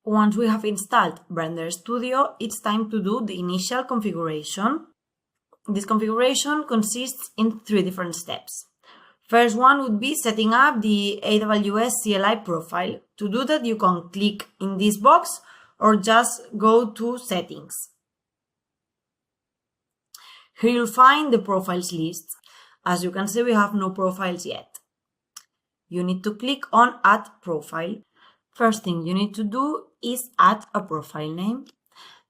Once we have installed Brender Studio, it's time to do the initial configuration. This configuration consists in 3 different steps. First one would be setting up the AWS CLI profile. To do that, you can click in this box or just go to Settings. Here you'll find the profiles list. As you can see, we have no profiles yet. You need to click on Add Profile. First thing you need to do is add a profile name.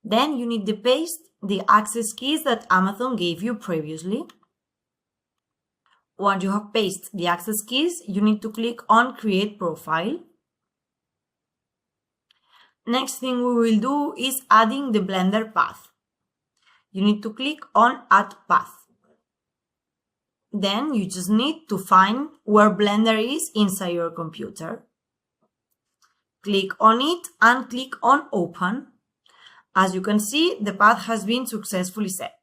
Then you need to paste the access keys that Amazon gave you previously. Once you have pasted the access keys, you need to click on Create Profile. Next thing we will do is adding the Blender path. You need to click on Add Path. Then you just need to find where Blender is inside your computer. Click on it and click on Open. As you can see, the path has been successfully set.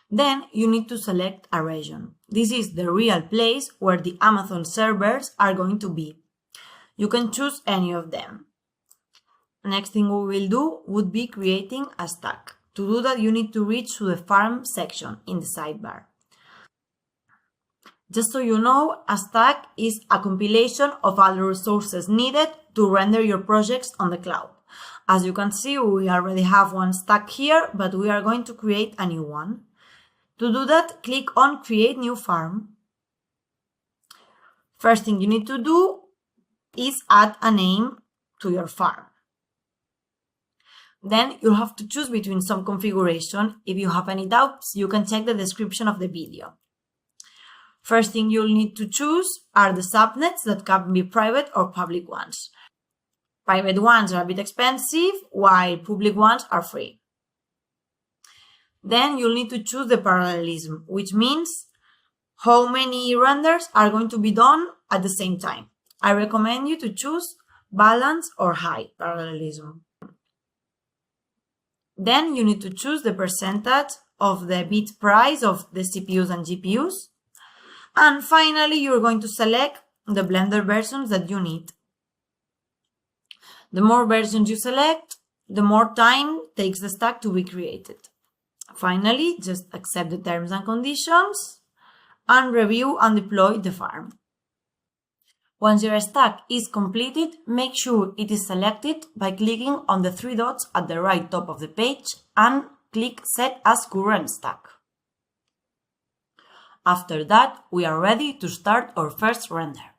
Then you need to select a region. This is the real place where the Amazon servers are going to be. You can choose any of them. Next thing we will do would be creating a stack. To do that, you need to reach to the farm section in the sidebar. Just so you know, a stack is a compilation of all the resources needed to render your projects on the cloud. As you can see, we already have one stack here, but we are going to create a new one. To do that, click on Create New Farm. First thing you need to do is add a name to your farm. Then you'll have to choose between some configuration. If you have any doubts, you can check the description of the video. First thing you'll need to choose are the subnets that can be private or public ones. Private ones are a bit expensive, while public ones are free. Then you'll need to choose the parallelism, which means how many renders are going to be done at the same time. I recommend you to choose balance or high parallelism. Then you need to choose the percentage of the bit price of the CPUs and GPUs. And finally, you're going to select the Blender versions that you need. The more versions you select, the more time takes the stack to be created. Finally, just accept the terms and conditions and review and deploy the farm. Once your stack is completed, make sure it is selected by clicking on the 3 dots at the right top of the page and click Set as Current Stack. After that, we are ready to start our first render.